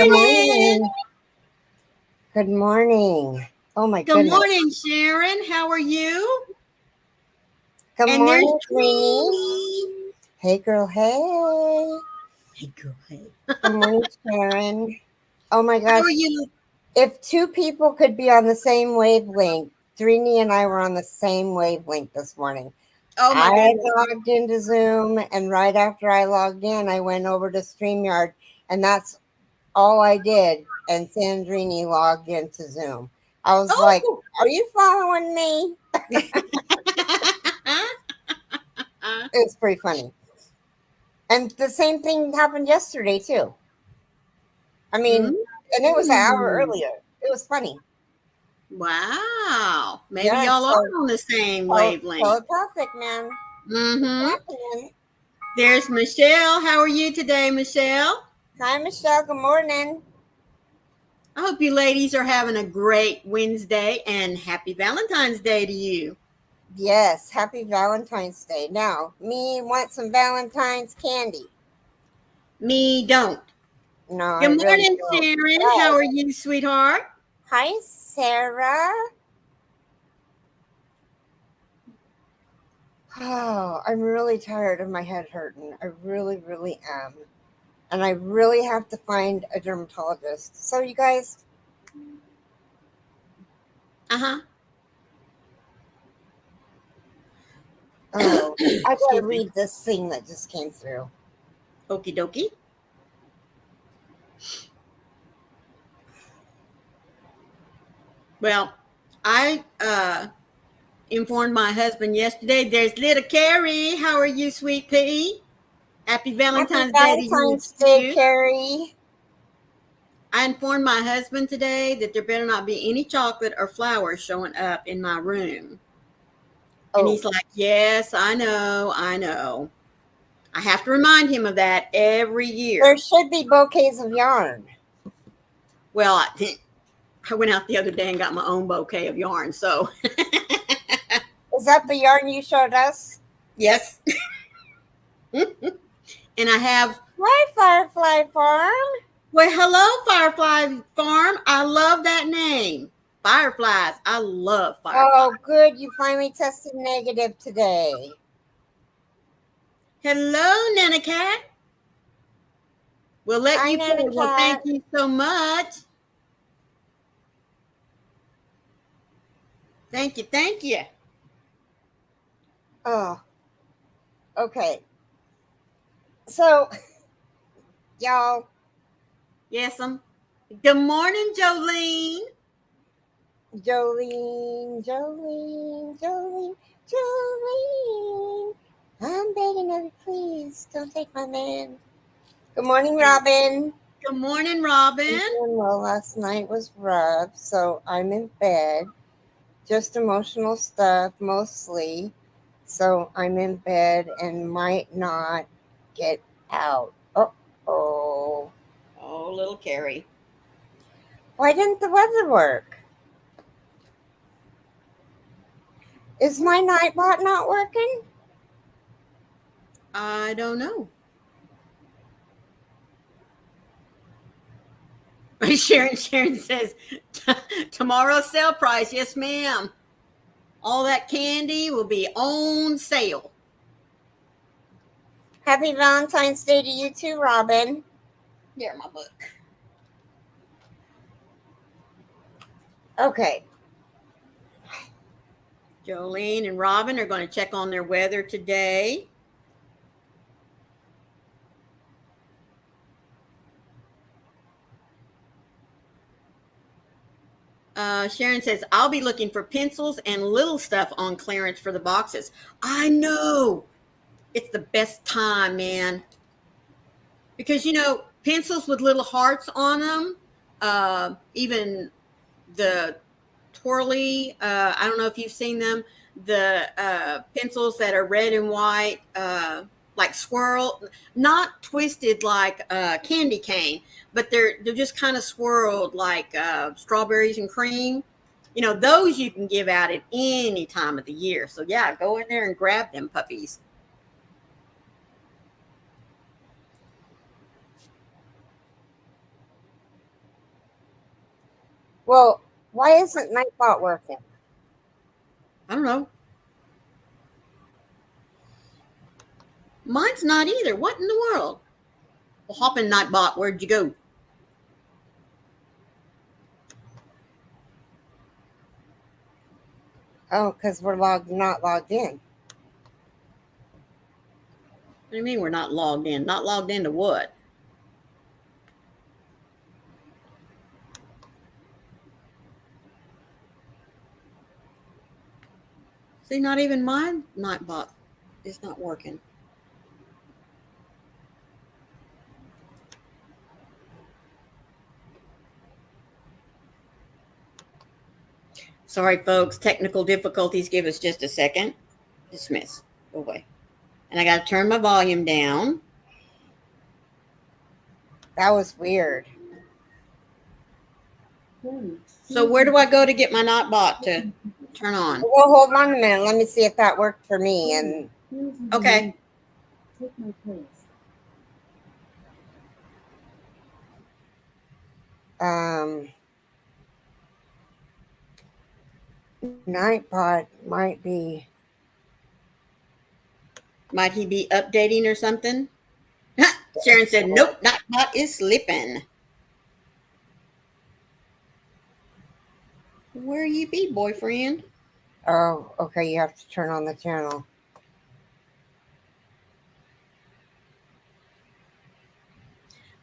Good morning. morning. Good morning. Oh my Good goodness. morning, Sharon. How are you? Good And there's morning, Queenie. Jeannie. Hey, girl. Hey. Hey, girl. Hey. Good morning, Sharon. Oh my How gosh. are you? If two people could be on the same wavelength, Drini and I were on the same wavelength this morning. Oh my I goodness. logged into Zoom, and right after I logged in, I went over to StreamYard, and that's all I did. And Sandrini logged into Zoom. I was like, Oh. "Are you following me?" It was pretty funny. And the same thing happened yesterday too. I mean, and it was an hour Mm. earlier. It was funny. Wow. Maybe Yeah, y'all are so on the same wavelength. telepathic, man. It's Mm-hmm. happening. There's Michelle. How are you today, Michelle? Hi, Michelle. Good morning. I hope you ladies are having a great Wednesday and happy Valentine's Day to you. Yes, happy Valentine's Day. Now, me want some Valentine's candy. Me don't. No, I Good really morning, don't. Sharon. How But, are you, sweetheart? hi, Sarah. Oh, I'm really tired of my head hurting. I really, really am. And I really have to find a dermatologist. So, you guys, Uh-huh. oh, I gotta Excuse me. read this thing that just came through. Okie dokie. Well, I informed my husband yesterday. There's little Carrie. How are you, sweet pea? Happy Happy Valentine's Day to you Valentine's Day, too. Carrie. I informed my husband today that there better not be any chocolate or flowers showing up in my room. And Oh, he's like, yes, I know, I know. I have to remind him of that every there year. should be bouquets of yarn. Well, I went out the other day and got my own bouquet of yarn. So, Is that the yarn you showed us? yes. And I have, Hi, Firefly Farm. well, hello, Firefly Farm. I love that name. Fireflies. I love fireflies. Oh, good. You finally tested negative today. Hello, Nana Cat. We'll let Hi, you play. Nana Well, thank Cat. you so much. Thank you. Thank you. Oh, okay. So, y'all, Yes, good morning, Jolene. Jolene, Jolene, Jolene, Jolene. I'm begging of you, please don't take my man. Good morning, Robin. Good morning, I'm Robin. doing well. Last night was rough, so I'm in bed. Just emotional stuff mostly. So I'm in bed and might not get out. Oh. Oh, little Carrie. Why didn't the weather work? Is my Nightbot not working? I don't know. Sharon says, tomorrow's sale price. Yes, ma'am. All that candy will be on sale. Happy Valentine's Day to you too, Robin. Here, my book. Okay. Jolene and Robin are going to check on their weather today. Sharon says, I'll be looking for pencils and little stuff on clearance for the boxes. I know. It's the best time, man. Because, pencils with little hearts on them, even the twirly, I don't know if you've seen them, the pencils that are red and white, like swirl, not twisted like candy cane, but they're just kind of swirled like strawberries and cream. Those you can give out at any time of the year. So yeah, go in there and grab them puppies. Well, why isn't Nightbot working? I don't know. Mine's not either. What in the world? Well, Hoppin' Nightbot, where'd you go? Oh, because we're not logged in. What do you mean we're not logged in? Not logged into what? See, not even my Nightbot is not working. Sorry, folks. Technical difficulties. Give us just a second. Dismiss. Go away. And I got to turn my volume down. That was weird. So where do I go to get my Nightbot to turn on? Well, hold on a minute. Let me see if that worked for me. And Okay. Take my place. Nightbot might be. Might he be updating or something? Sharon said, nope, Nightbot is sleeping. Where you be, boyfriend? Oh, okay. You have to turn on the channel.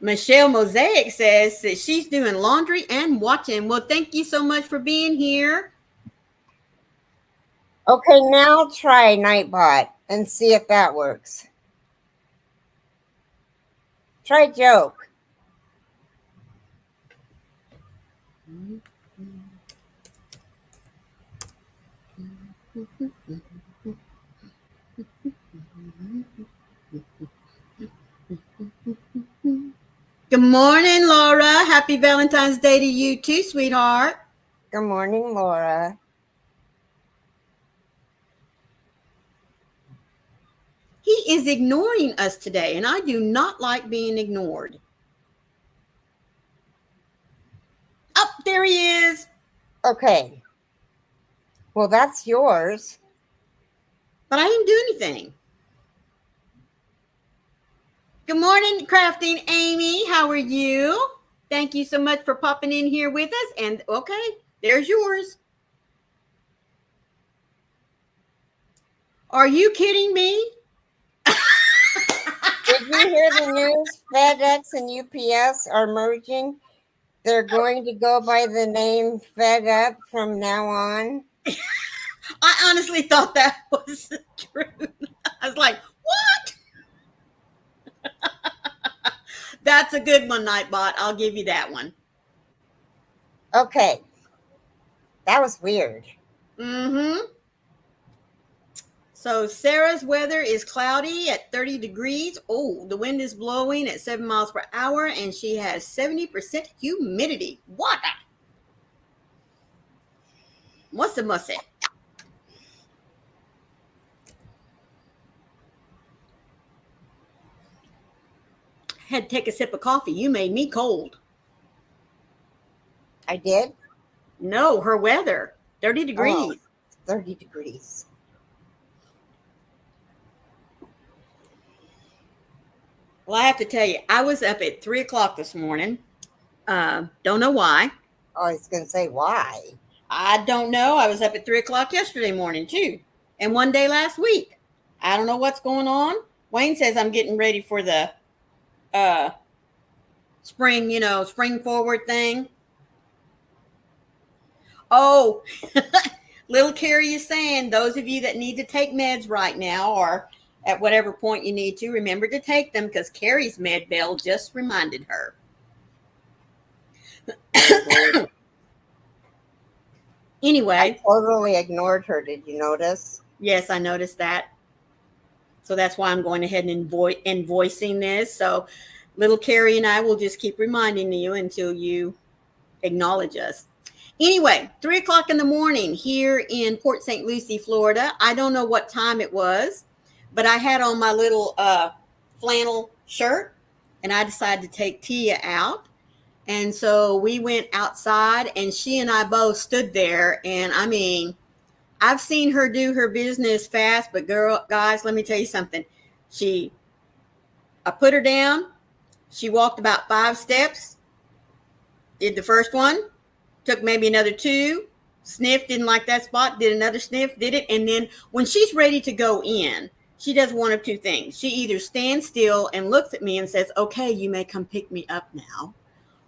Michelle Mosaic says that she's doing laundry and watching. Well, thank you so much for being here. Okay, now try Nightbot and see if that works. Try joke. Good morning, Laura. Happy Valentine's Day to you too, sweetheart. Good morning, Laura. He is ignoring us today, and I do not like being ignored. Oh, there he is. Okay. Well, that's yours. But I didn't do anything. Good morning, Crafting Amy. How are you? Thank you so much for popping in here with us. And okay, there's yours. Are you kidding me? Did you hear the news? FedEx and UPS are merging. They're going to go by the name FedUp from now on. I honestly thought that was the truth. I was like, what? That's a good one, Nightbot. I'll give you that one. Okay. That was weird. Mm-hmm. So Sarah's weather is cloudy at 30 degrees. Oh, the wind is blowing at 7 miles per hour, and she has 70% humidity. What? What's a mussy? Had to take a sip of coffee. You made me cold. I did? No, her weather. 30 degrees. Oh, 30 degrees. Well, I have to tell you, I was up at 3 o'clock this morning. Don't know why. Oh, I was going to say, why? I don't know. I was up at 3 o'clock yesterday morning, too. And one day last week. I don't know what's going on. Wayne says I'm getting ready for the spring, spring forward thing. Oh, little Carrie is saying those of you that need to take meds right now or at whatever point you need to, remember to take them because Carrie's med bell just reminded her. Anyway. I totally ignored her. Did you notice? Yes, I noticed that. So that's why I'm going ahead and invoicing this. So little Carrie and I will just keep reminding you until you acknowledge us. Anyway, 3 o'clock in the morning here in Port St. Lucie, Florida. I don't know what time it was, but I had on my little flannel shirt, and I decided to take Tia out. And so we went outside, and she and I both stood there. And I mean, I've seen her do her business fast, but girl, guys, let me tell you something. She, I put her down. She walked about 5 steps, did the first one, took maybe another two, sniffed, didn't like that spot, did another sniff, did it. And then when she's ready to go in, she does one of two things. She either stands still and looks at me and says, okay, you may come pick me up now.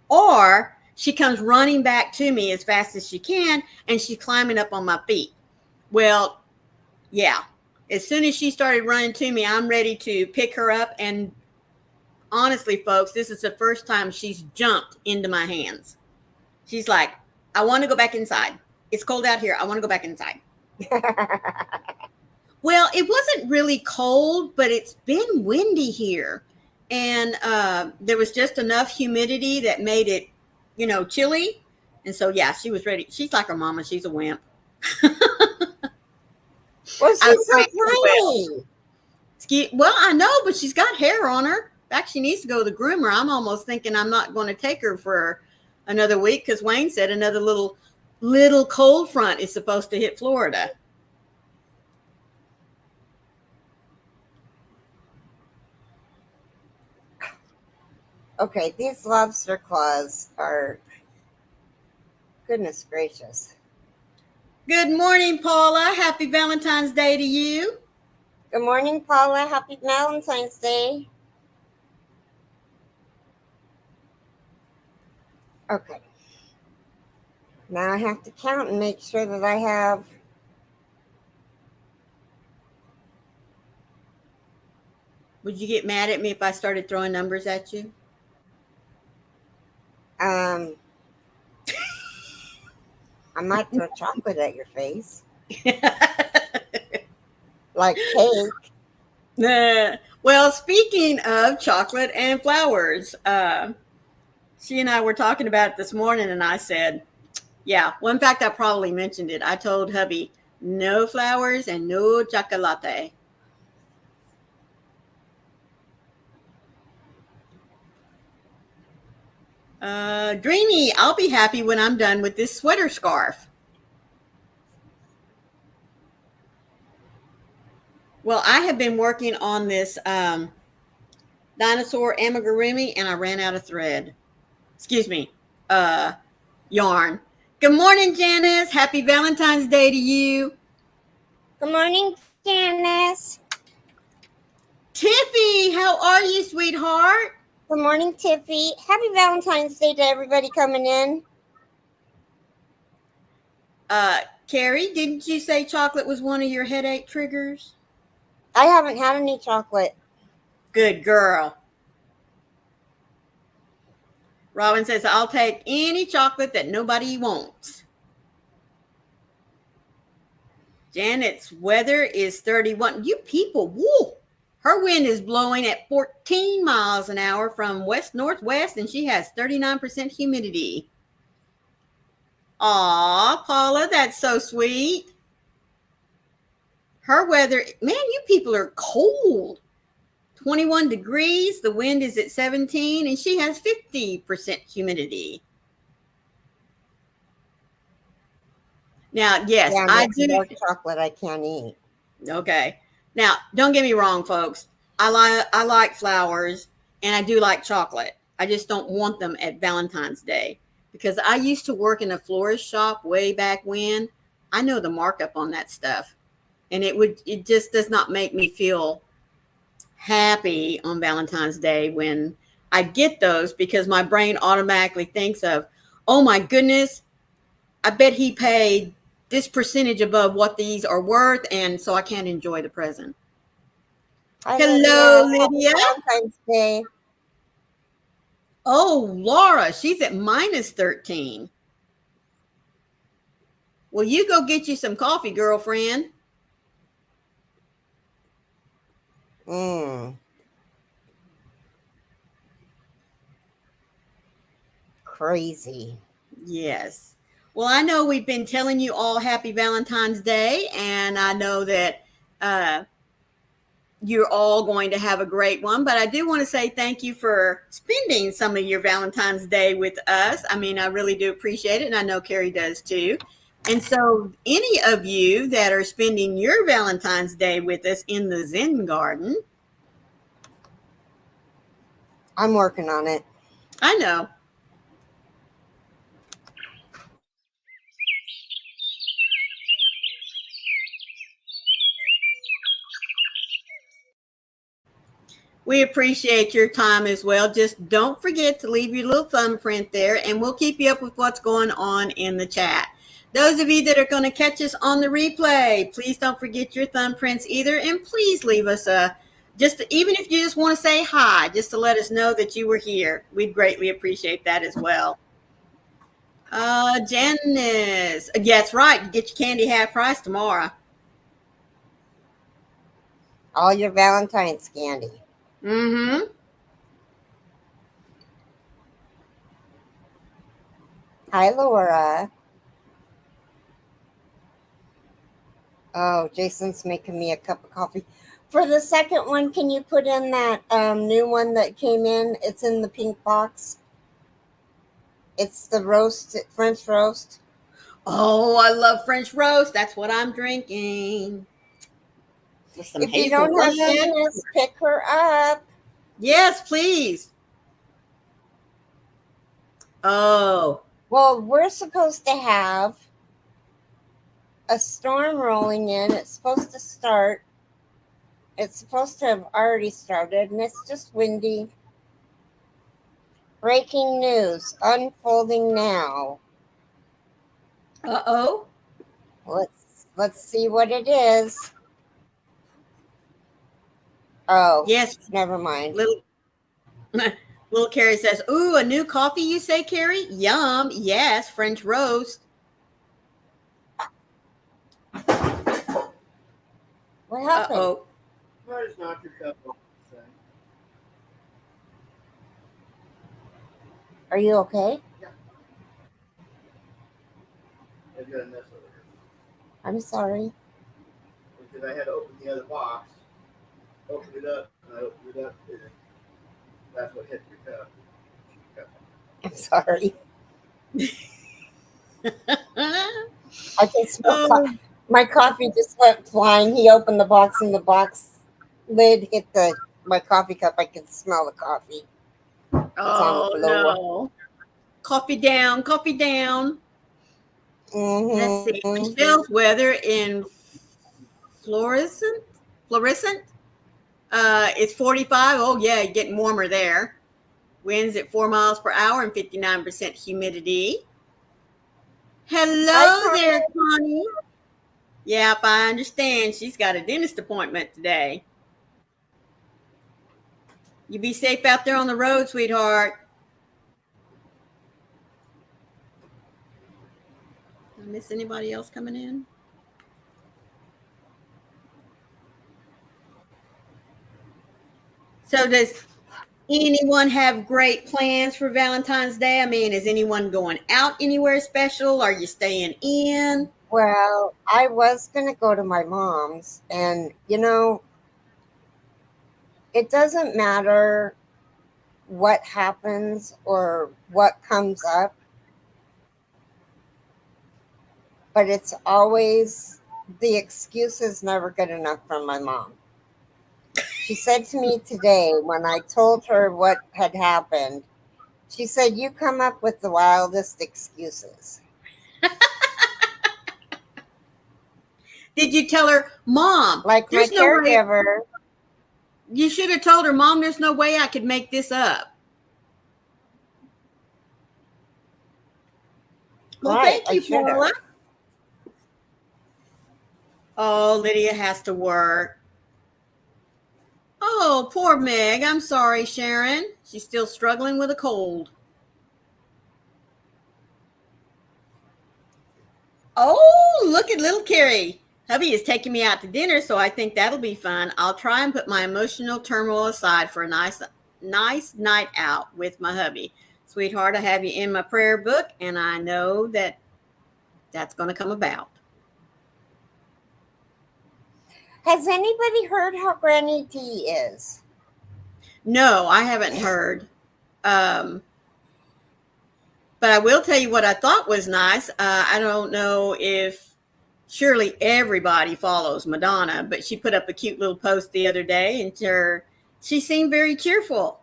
Or she comes running back to me as fast as she can, and she's climbing up on my feet. Well, yeah. As soon as she started running to me, I'm ready to pick her up. And honestly, folks, this is the first time she's jumped into my hands. She's like, I want to go back inside. It's cold out here. I want to go back inside. Well, it wasn't really cold, but it's been windy here. And there was just enough humidity that made it, chilly. And so, yeah, she was ready. She's like her mama. She's a wimp. Well, I she's so tiny. Well, I know, but she's got hair on her. In fact, she needs to go to the groomer. I'm almost thinking I'm not going to take her for another week because Wayne said another little cold front is supposed to hit Florida. Okay, these lobster claws are, goodness gracious. Good morning, Paula. Happy Valentine's Day to you. Good morning, Paula. Happy Valentine's Day. Okay. Now I have to count and make sure that I have. Would you get mad at me if I started throwing numbers at you? I might throw chocolate at your face. Like cake. Well, speaking of chocolate and flowers, she and I were talking about it this morning, and I said, yeah, well, in fact, I probably mentioned it. I told hubby, no flowers and no chocolate. Dreamy, I'll be happy when I'm done with this sweater scarf. Well, I have been working on this dinosaur amigurumi, and I ran out of thread. Excuse me, yarn. Good morning, Janice. Happy Valentine's Day to you. Good morning, Janice. Tiffy, how are you, sweetheart? Good morning, Tiffy. Happy Valentine's Day to everybody coming in. Carrie, didn't you say chocolate was one of your headache triggers? I haven't had any chocolate. Good girl. Robin says, I'll take any chocolate that nobody wants. Janet's weather is 31. You people, woo! Her wind is blowing at 14 miles an hour from west-northwest, and she has 39% humidity. Aw, Paula, that's so sweet. Her weather, man, you people are cold. 21 degrees, the wind is at 17, and she has 50% humidity. Now, yes, Yeah, I do. Dark chocolate I can't eat. Okay. Now, don't get me wrong, folks. I like flowers, and I do like chocolate. I just don't want them at Valentine's Day because I used to work in a florist shop way back when. I know the markup on that stuff, and it just does not make me feel happy on Valentine's Day when I get those because my brain automatically thinks of, oh my goodness, I bet he paid this percentage above what these are worth, and so I can't enjoy the present. Hi, Hello, Lydia. Lydia. Happy Valentine's Day. Oh, Laura, she's at minus 13. Well, you go get you some coffee, girlfriend. Crazy. Yes. Well, I know we've been telling you all happy Valentine's Day, and I know that you're all going to have a great one. But I do want to say thank you for spending some of your Valentine's Day with us. I mean, I really do appreciate it, and I know Carrie does too. And so, any of you that are spending your Valentine's Day with us in the Zen Garden, I'm working on it. I know. We appreciate your time as well. Just don't forget to leave your little thumbprint there, and we'll keep you up with what's going on in the chat. Those of you that are going to catch us on the replay, please don't forget your thumbprints either, and please leave us a just even if you just want to say hi, just to let us know that you were here. We'd greatly appreciate that as well. Janice, yeah, that's right. You get your candy half price tomorrow. All your Valentine's candy. Mm-hmm. Hi, Laura. Oh, Jason's making me a cup of coffee. For the second one, can you put in that new one that came in? It's in the pink box. It's the roast, French roast. Oh, I love French roast. That's what I'm drinking. With some If you don't have hazelnut. Janice, pick her up. Yes, please. Oh, Well, we're supposed to have a storm rolling in. It's supposed to start. It's supposed to have already started, and it's just windy. Breaking news unfolding now. uh-oh. Let's see what it is. Oh, Yes, never mind. little little Carrie says, "Ooh, a new coffee, you say, Carrie? Yum. Yes, French roast." What happened? Uh-oh. I just knocked your cup off the thing. Are you okay? Yeah. I got a mess over here. I'm sorry. Because I had to open the other box, open it up, and I opened it up, and that's what hit your cup. I'm sorry. I can smell Oh, my coffee just went flying. He opened the box and the box lid hit the my coffee cup. I can smell the coffee. It's on the oh floor. no. Coffee down, coffee down. Let's see. Mm-hmm. Michelle's weather in fluorescent. Fluorescent. It's 45. Oh yeah, getting warmer there. Winds at 4 miles per hour and 59% humidity. Hi, Hello Carmen. there, Connie. Yep, I understand. She's got a dentist appointment today. You be safe out there on the road, sweetheart. Did I miss anybody else coming in? So does anyone have great plans for Valentine's Day? I mean, is anyone going out anywhere special? Are you staying in? Well, I was gonna go to my mom's, and it doesn't matter what happens or what comes up, but it's always the excuse is never good enough from my mom. She said to me today when I told her what had happened, she said, "You come up with the wildest excuses." Did you tell her, Mom, Like my there's no way? caregiver, You should have told her, Mom, there's no way I could make this up. Well, right? thank I you, should have. Paula. Oh, Lydia has to work. Oh, poor Meg. I'm sorry, Sharon. She's still struggling with a cold. Oh, look at little Carrie. Hubby is taking me out to dinner, so I think that'll be fun. I'll try and put my emotional turmoil aside for a nice night out with my hubby. Sweetheart, I have you in my prayer book, and I know that that's going to come about. Has anybody heard how Granny D is? No, I haven't heard. Um, but I will tell you what I thought was nice. I don't know if surely everybody follows Madonna, but she put up a cute little post the other day, and she seemed very cheerful.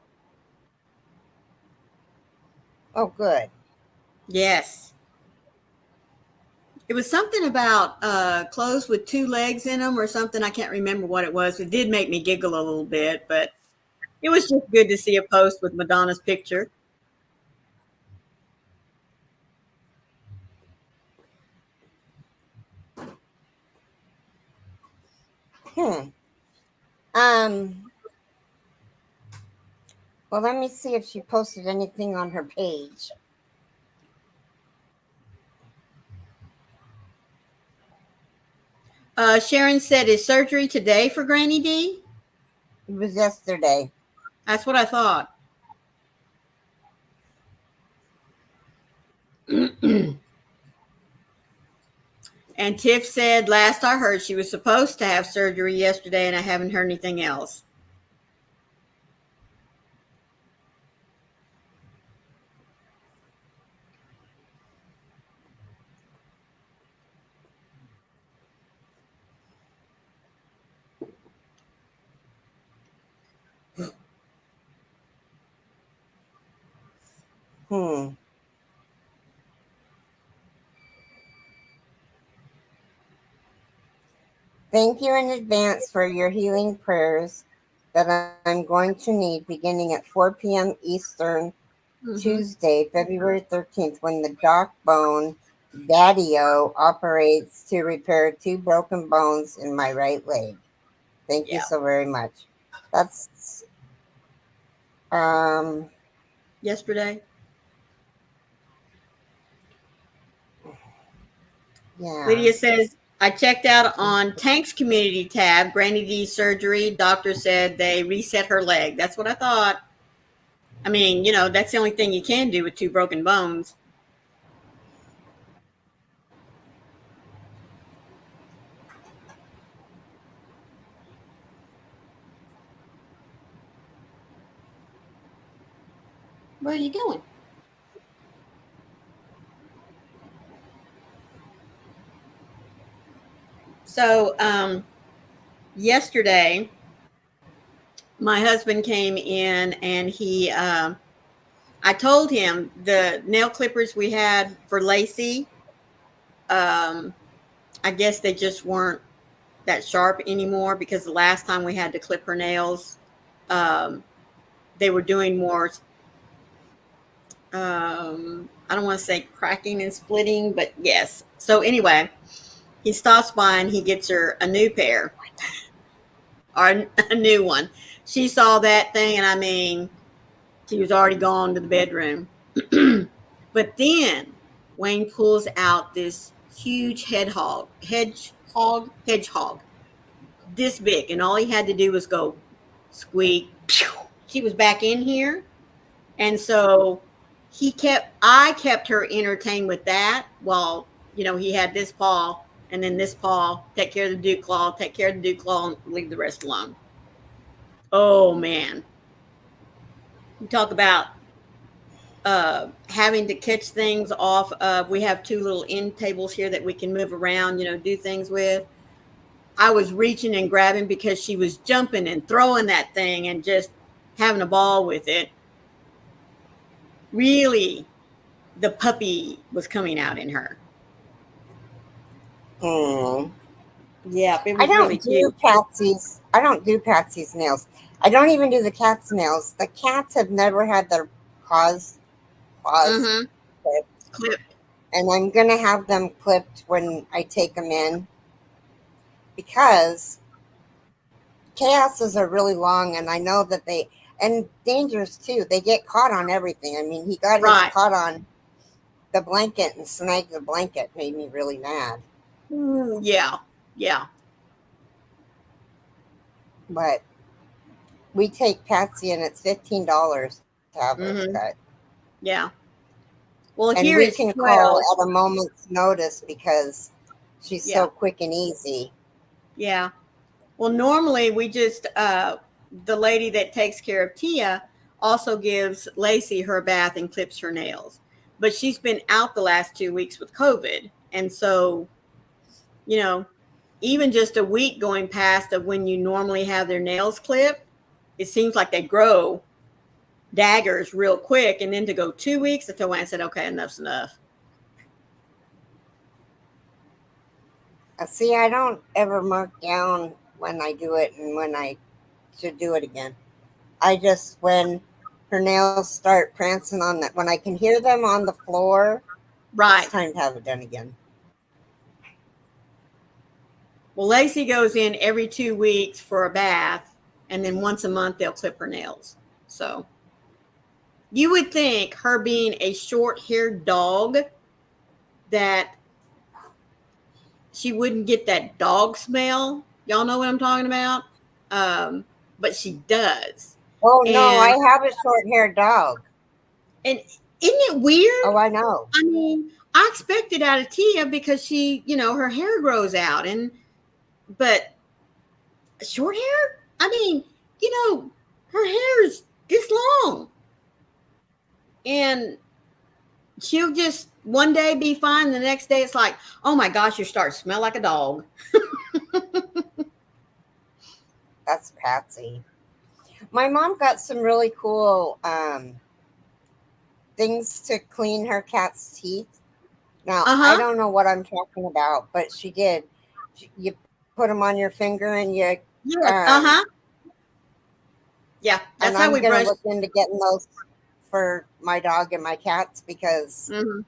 Oh, good. Yes. It was something about clothes with two legs in them or something. I can't remember what it was. It did make me giggle a little bit, but it was just good to see a post with Madonna's picture. Hmm. Um. Well, let me see if she posted anything on her page. Sharon said, "Is surgery today for Granny D?" It was yesterday. That's what I thought. And Tiff said, "Last I heard, she was supposed to have surgery yesterday, and I haven't heard anything else." Hmm. Thank you in advance for your healing prayers that I'm going to need beginning at 4 p.m. Eastern, Mm-hmm. Tuesday, February 13th, when the dock bone daddy-o operates to repair two broken bones in my right leg. Thank you Yeah. so very much. That's um Yesterday. yeah. Lydia says, "I checked out on Tank's community tab. Granny D's surgery. Doctor said they reset her leg." That's what I thought. I mean, that's the only thing you can do with two broken bones. Where are you going? So, yesterday, my husband came in and I told him the nail clippers we had for Lacey, um, I guess they just weren't that sharp anymore because the last time we had to clip her nails, um, they were doing more, I don't want to say cracking and splitting, but yes. So, anyway, he stops by and he gets her a new pair or a new one. She saw that thing, and I mean, she was already gone to the bedroom. But then Wayne pulls out this huge hedgehog, this big, and all he had to do was go squeak. She was back in here, and so I kept her entertained with that while he had this paw, and then this paw, take care of the dew claw, take care of the dew claw, and leave the rest alone. Oh man, you talk about having to catch things off of. We have two little end tables here that we can move around, do things with. I was reaching and grabbing because she was jumping and throwing that thing and just having a ball with it. Really, the puppy was coming out in her. Hmm. Yeah, it I was really don't do cute. Patsy's. I don't do Patsy's nails. I don't even do the cat's nails. The cats have never had their paws Mm-hmm. clipped, Clipped. and I'm gonna have them clipped when I take them in because chaoses are really long, and I know that they and dangerous too. They get caught on everything. I mean, he got his Right. caught on the blanket and snagged the blanket. Made me really mad. Ooh, yeah. Yeah. But we take Patsy, and it's $15 to have hers cut. Mm-hmm. Yeah. Well, And here we it's can call 12. at a moment's notice because she's so Yeah. quick and easy. Yeah. Well, normally we just the lady that takes care of Tia also gives Lacey her bath and clips her nails. But she's been out the last 2 weeks with COVID. And so, you know, even just a week going past of when you normally have their nails clipped, it seems like they grow daggers real quick. And then to go 2 weeks, that's when I said, okay, enough's enough. See, I don't ever mark down when I do it and when I should do it again. I just, when her nails start prancing on that, when I can hear them on the floor, Right. it's time to have it done again. Well, Lacey goes in every 2 weeks for a bath, and then once a month they'll clip her nails. So you would think her being a short-haired dog that she wouldn't get that dog smell. Y'all know what I'm talking about? But she does. Oh no, I And have a short-haired dog. and isn't it weird? Oh, I know. I mean, I expected out of Tia because she, her hair grows out, but short hair? I mean, her hair is this long. And she'll just one day be fine. The next day it's like, oh my gosh, you're starting to smell like a dog. That's Patsy. My mom got some really cool things to clean her cat's teeth. Now, I Uh-huh. don't know what I'm talking about, but she did. You put them on your finger and you, Yes. um, Uh-huh. Yeah, and that's how I'm we going to brush. look into getting those for my dog and my cats because, Mm-hmm.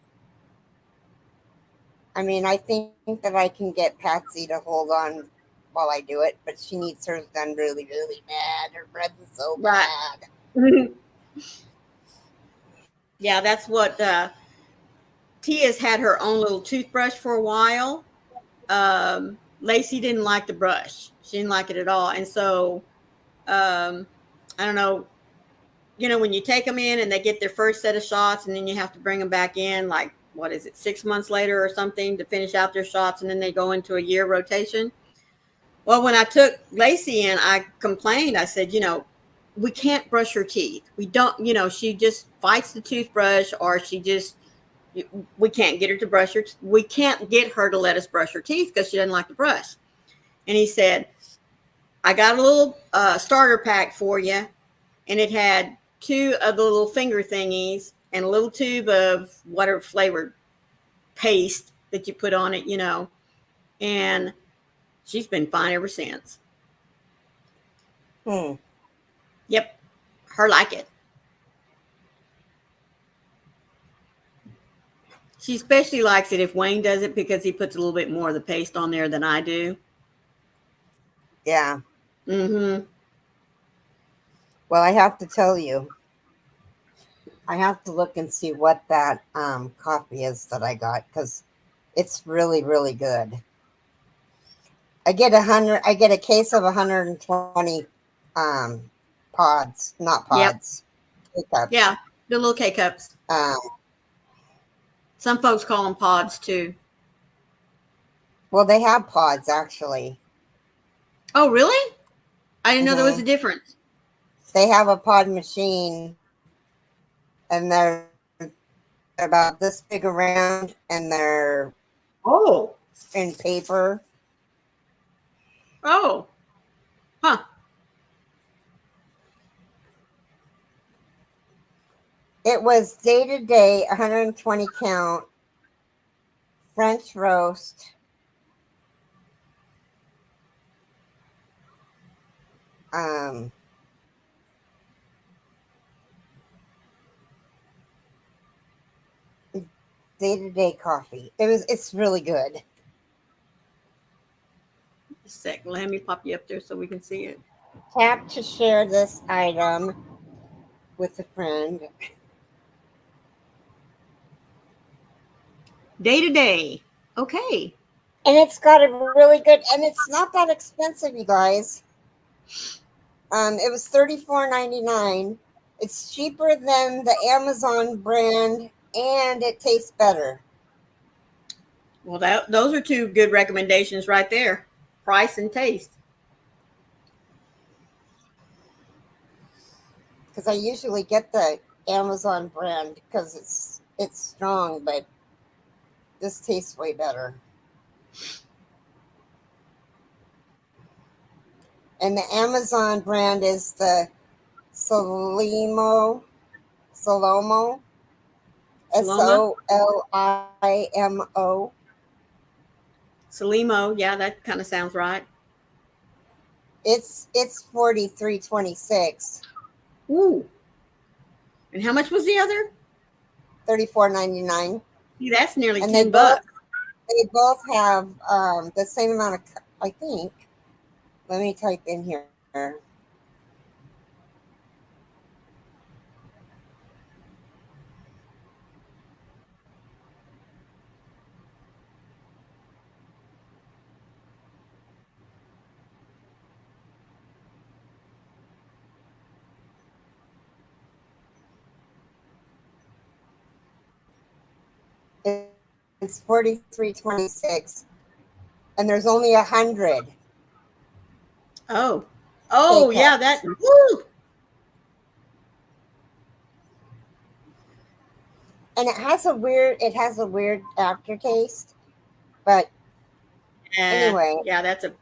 I mean, I think that I can get Patsy to hold on while I do it, but she needs hers done really, really bad. Her breath is so Right. bad. Yeah, that's what Tia's had her own little toothbrush for a while. Lacey didn't like the brush. She didn't like it at all. And so um, I don't know, when you take them in and they get their first set of shots and then you have to bring them back in, like, what is it, 6 months later or something to finish out their shots, and then they go into a year rotation. Well, when I took Lacey in, I complained. I said, we can't brush her teeth. We don't, she just fights the toothbrush, or we can't get her to brush her. We can't get her to let us brush her teeth because she doesn't like to brush. And he said, I got a little starter pack for you. And it had 2 of the little finger thingies and a little tube of whatever flavored paste that you put on it. And she's been fine ever since. Hmm. Yep. Her like it. She especially likes it if Wayne does it because he puts a little bit more of the paste on there than I do. Yeah. Mm-hmm. Well, I have to tell you, I have to look and see what that coffee is that I got because it's really, really good. I get 100. I get a case of 120 um, pods, not Yep. pods, K-cups. Yeah. The little K cups. Um, Some folks call them pods too. well, they have pods actually. Oh, really? I didn't know there was Hmm. a difference. They have a pod machine, and they're about this big around, and they're Oh. in paper. Oh. Huh. It was day to day, 120 count French roast. Um, Day to day coffee. It's really good. Just a sec. Let me pop you up there so we can see it. Tap to share this item with a friend. Day to day. Okay. And it's got a really good, and it's not that expensive, you guys. It was $34.99. It's cheaper than the Amazon brand, and it tastes better. Well, those are 2 good recommendations right there. Price and taste. because I usually get the Amazon brand because it's strong, but this tastes way better. And the Amazon brand is the Solimo, Solomo, Saloma, Solimo. Salimo. Yeah, that kind of sounds right. It's 43.26, Ooh. And how much was the other? 34.99, See, that's nearly and they 10 both bucks. they both have the same amount of. I think. Let me type in here. It's 43.26, and there's only 100 Oh. K Oh, yeah, that. cups. Woo. And it has a weird aftertaste, but anyway, Yeah, that's a.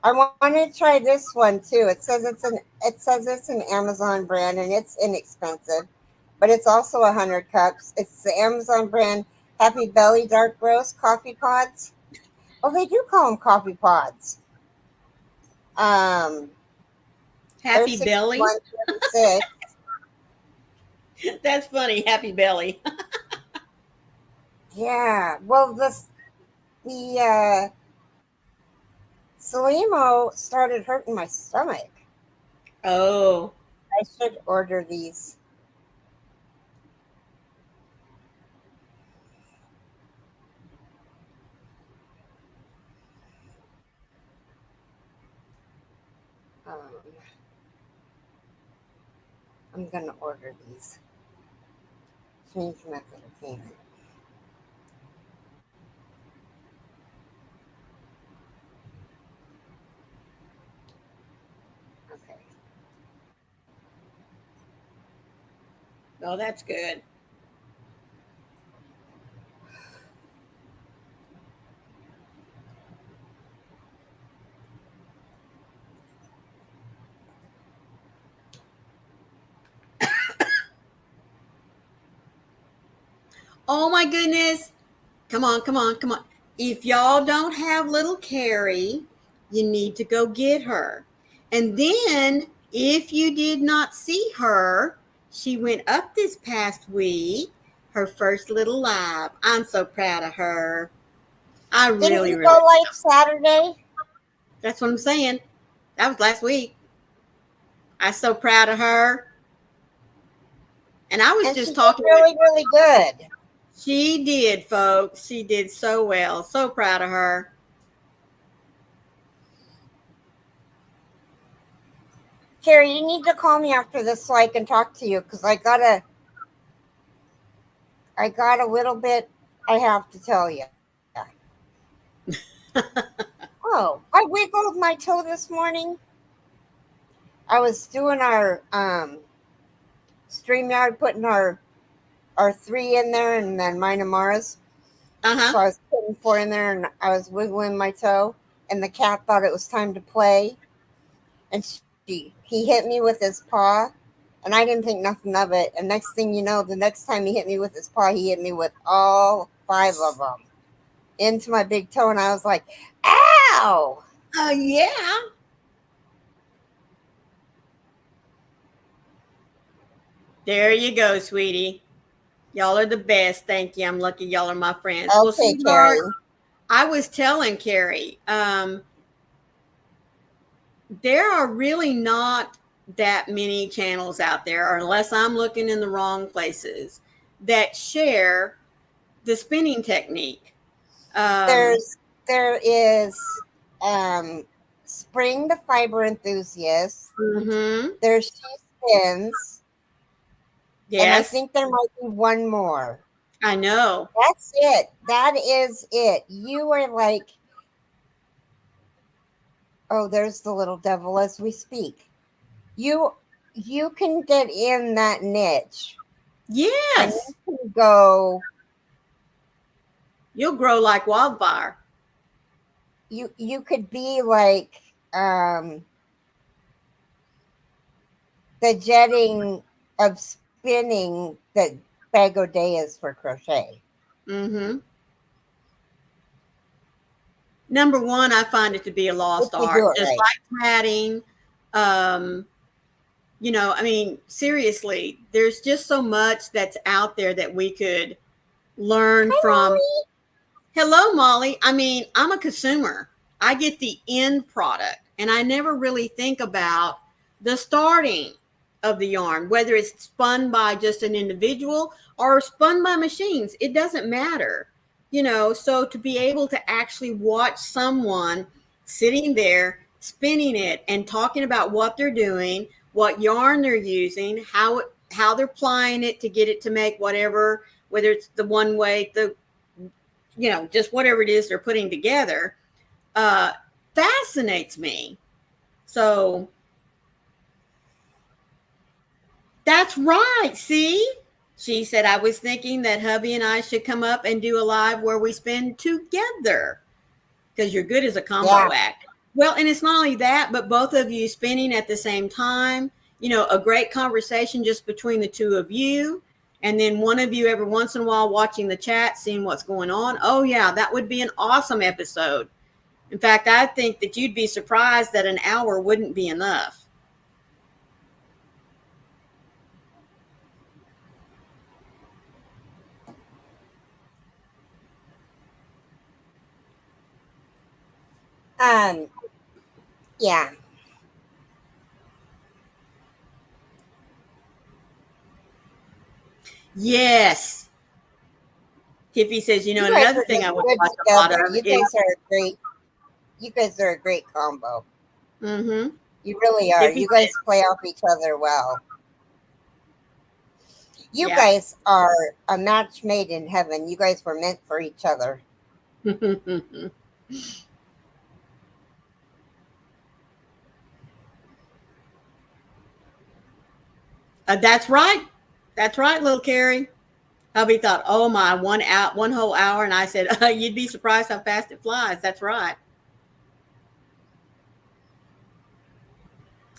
I want to try this one too. It says it's an Amazon brand and it's inexpensive, but it's also 100 cups. It's the Amazon brand Happy Belly Dark Roast Coffee Pods. Oh, they do call them coffee pods. Um, they're Happy belly. 61.26. That's funny. Happy belly. Yeah. Well, the Salimo started hurting my stomach. Oh. I should order these. Um, I'm gonna order these. Change method of payment. Okay. Oh, that's good. Oh, my goodness. Come on, come on, come on. If y'all don't have little Carrie, you need to go get her. And then, if you did not see her, she went up this past week, her first little live. I'm so proud of her. I Didn't really, you go really. live Saturday? That's what I'm saying. That was last week. I'm so proud of her. And I was And she just did talking with. really, really good. She did, folks. She did so well. So proud of her. Carrie, you need to call me after this so I can talk to you because I got a little bit I have to tell you. Oh, I wiggled my toe this morning. I was doing our StreamYard, putting our three in there and then mine and Mara's. Uh huh. So I was putting four in there and I was wiggling my toe, and the cat thought it was time to play, and he hit me with his paw, and I didn't think nothing of it. And next thing you know, the next time he hit me with his paw, he hit me with all five of them into my big toe, and I was like, "Ow!" Oh, yeah. There you go, sweetie. Y'all are the best. Thank you. I'm lucky y'all are my friends. Well, Okay, sweetheart, Carrie. I was telling Carrie, there are really not that many channels out there, or unless I'm looking in the wrong places, that share the spinning technique. Um, There is um, Spring the Fiber Enthusiast. mm-hmm. There's She Spins, and I Yes, think there might be one more. I know. That's it. That is it. You are like, oh, there's the little devil as we speak. You you can get in that niche and Yes. you can go. You'll grow like wildfire. You could be like the jetting of spinning that Bagodet is for crochet. Mm-hmm. Number one, I find it to be a If lost you do art, it just right. like tatting. Um, I mean, seriously, there's just so much that's out there that we could learn Hi, from. Molly. Hello, Molly. I mean, I'm a consumer. I get the end product, and I never really think about the starting of the yarn, whether it's spun by just an individual or spun by machines. It doesn't matter. So to be able to actually watch someone sitting there spinning it and talking about what they're doing, what yarn they're using, how they're plying it to get it to make whatever, whether it's the one way, just whatever it is they're putting together, uh, fascinates me. So that's right. See, she said, I was thinking that hubby and I should come up and do a live where we spin together because you're good as a Yeah. combo act. Well, and it's not only that, but both of you spinning at the same time, a great conversation just between the two of you. And then one of you every once in a while watching the chat, seeing what's going on. Oh, yeah, that would be an awesome episode. In fact, I think that you'd be surprised that an hour wouldn't be enough. Um. Yeah. Yes. Tiffy says, You and guys another are thing I just would good watch a lot together. of You is, guys are a great. You guys are a great combo. mm-hmm. You really are. Tiffy You says, guys play off each other well. You yeah. guys are a match made in heaven. You guys were meant for each other. That's right. That's right, little Carrie. Hubby thought, oh my, 1 whole hour. And I said, you'd be surprised how fast it flies. That's right.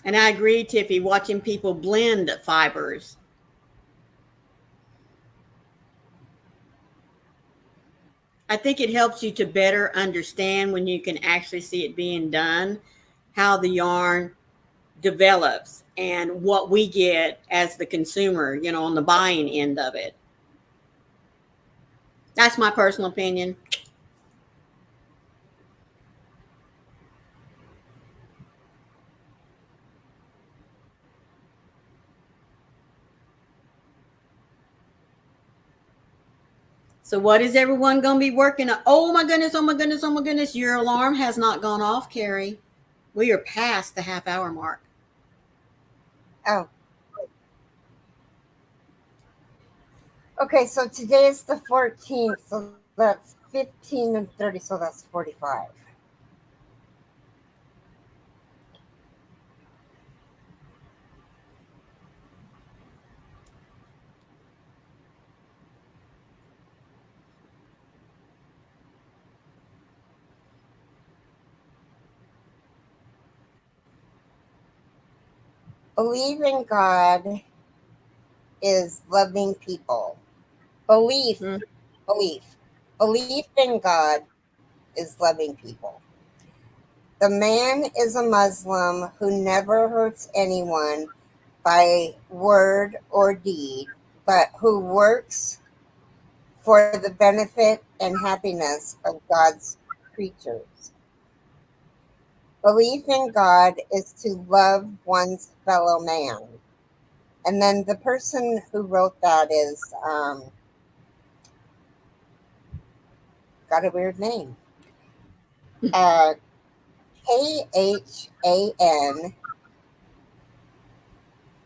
And I agree, Tiffy, watching people blend fibers. I think it helps you to better understand when you can actually see it being done, how the yarn develops and what we get as the consumer, on the buying end of it. That's my personal opinion. So what is everyone going to be working on? Oh my goodness, oh my goodness, oh my goodness. Your alarm has not gone off, Carrie. We are past the half-hour mark. Oh. Okay, so today is the 14th, so that's 15 and 30, so that's 45. Believe in God is loving people. Belief, Hmm. belief. Belief in God is loving people. The man is a Muslim who never hurts anyone by word or deed, but who works for the benefit and happiness of God's creatures. Belief in God is to love one's fellow man. And then the person who wrote that is got a weird name. Uh, Khan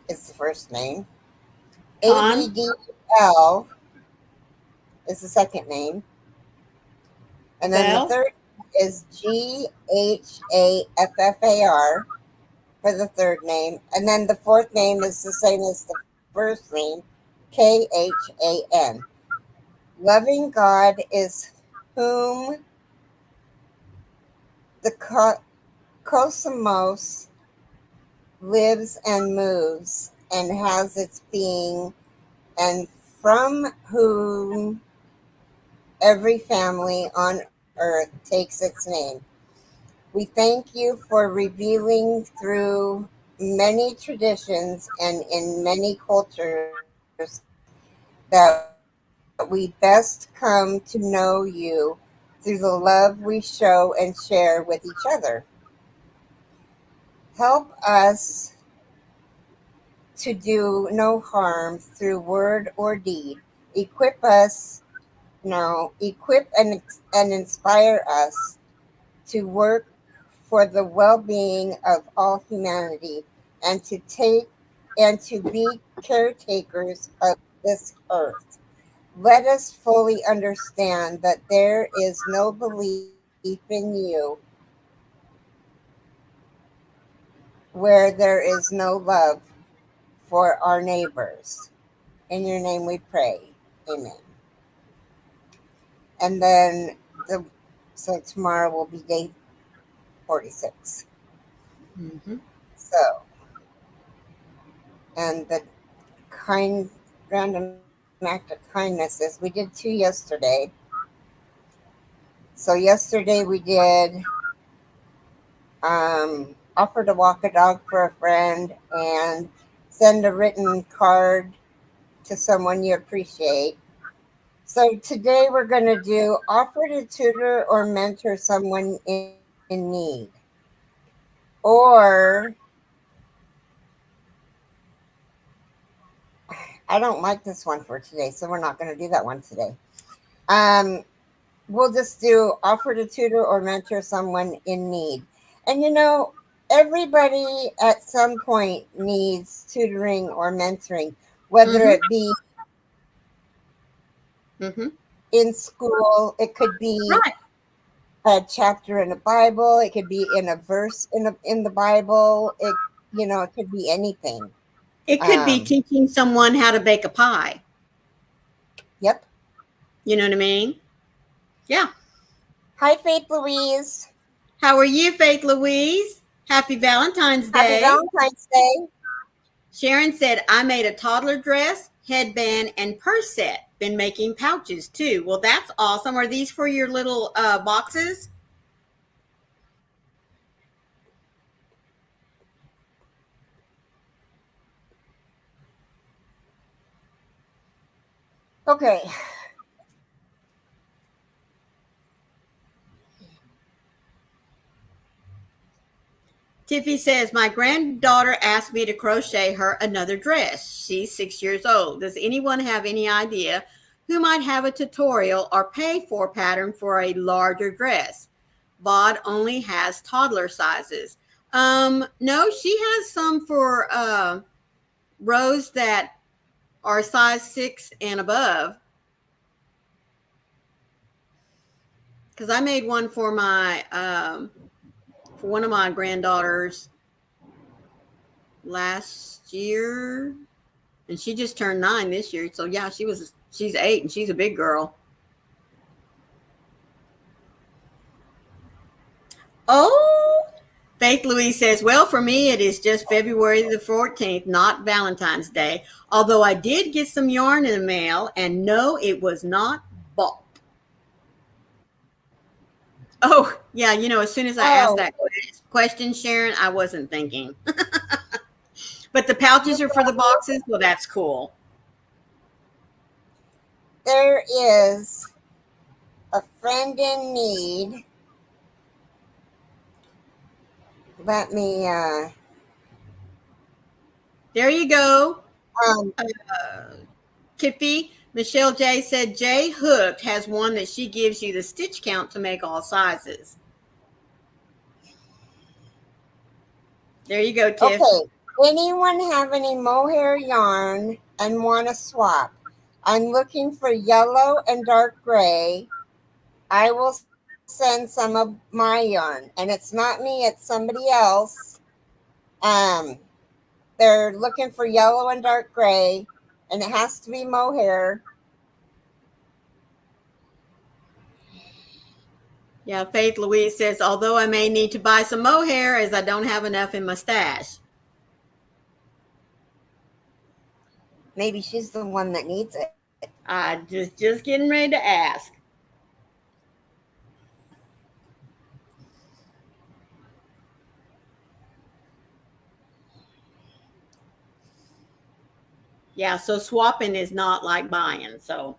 is the first name. Con? Abdl is the second name. And then the Bell? third is Ghaffar. for the third name. And then the fourth name is the same as the first name, Khan. Loving God is whom the cosmos lives and moves and has its being, and from whom every family on earth takes its name. We thank you for revealing through many traditions and in many cultures that we best come to know you through the love we show and share with each other. Help us to do no harm through word or deed. Equip us, no, equip and inspire us to work for the well-being of all humanity and to take and to be caretakers of this earth. Let us fully understand that there is no belief in you where there is no love for our neighbors. In your name we pray. Amen. And then the so tomorrow will be day 46. Mm-hmm. So, and the kind random act of kindness is we did two yesterday. So yesterday we did offer to walk a dog for a friend and send a written card to someone you appreciate. So today we're going to do offer to tutor or mentor someone in need. Or I don't like this one for today, so we're not going to do that one today. Um, we'll just do offer to tutor or mentor someone in need. And everybody at some point needs tutoring or mentoring, whether Mm-hmm. it be Mm-hmm. in school, it could be Right. a chapter in the Bible, it could be in a verse in the Bible, it could be anything. It could be Um, teaching someone how to bake a pie. yep. You know what I mean? Yeah. Hi, Faith Louise. How are you, Faith Louise? Happy Valentine's Happy Day. Valentine's Day. Sharon said, I made a toddler dress, headband, and purse set. Been making pouches too. Well, that's awesome. Are these for your little boxes? Okay. Tiffy says, my granddaughter asked me to crochet her another dress. She's 6 years old. Does anyone have any idea who might have a tutorial or pay for pattern for a larger dress? Bod only has toddler sizes. No, she has some for Rose that are size 6 and above. Because I made one for my for one of my granddaughters last year, and she just turned 9 this year. So yeah, she's 8 and she's a big girl. Oh, Faith Louise says, well, for me, it is just February the 14th, not Valentine's Day. Although I did get some yarn in the mail, and no, it was not bought. Oh, yeah, as soon as I asked Oh, that question, Sharon, I wasn't thinking. But the pouches are for the boxes. Well, that's cool. there is a friend in need. Let me There you go. um Kippy, Michelle J said J Hooked has one that she gives you the stitch count to make all sizes. There you go, Tiff. okay. Anyone have any mohair yarn and want to swap? I'm looking for yellow and dark gray. I will send some of my yarn. And it's not me, it's somebody else. Um, they're looking for yellow and dark gray, and it has to be mohair. Yeah, Faith Louise says, although I may need to buy some mohair as I don't have enough in my stash. Maybe she's the one that needs it. I just getting ready to ask. Yeah, so swapping is not like buying. So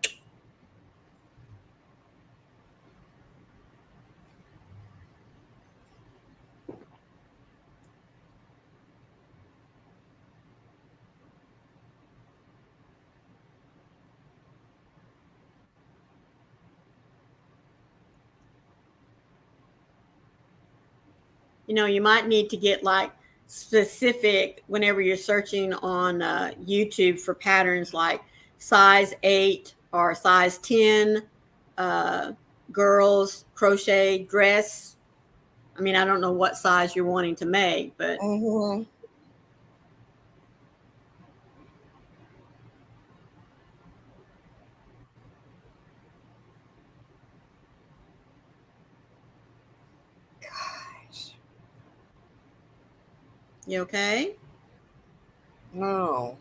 you might need to get like specific whenever you're searching on YouTube for patterns like size 8 or size 10 uh, girls crochet dress. I mean, I don't know what size you're wanting to make, but Mm-hmm. Gosh, you okay? no.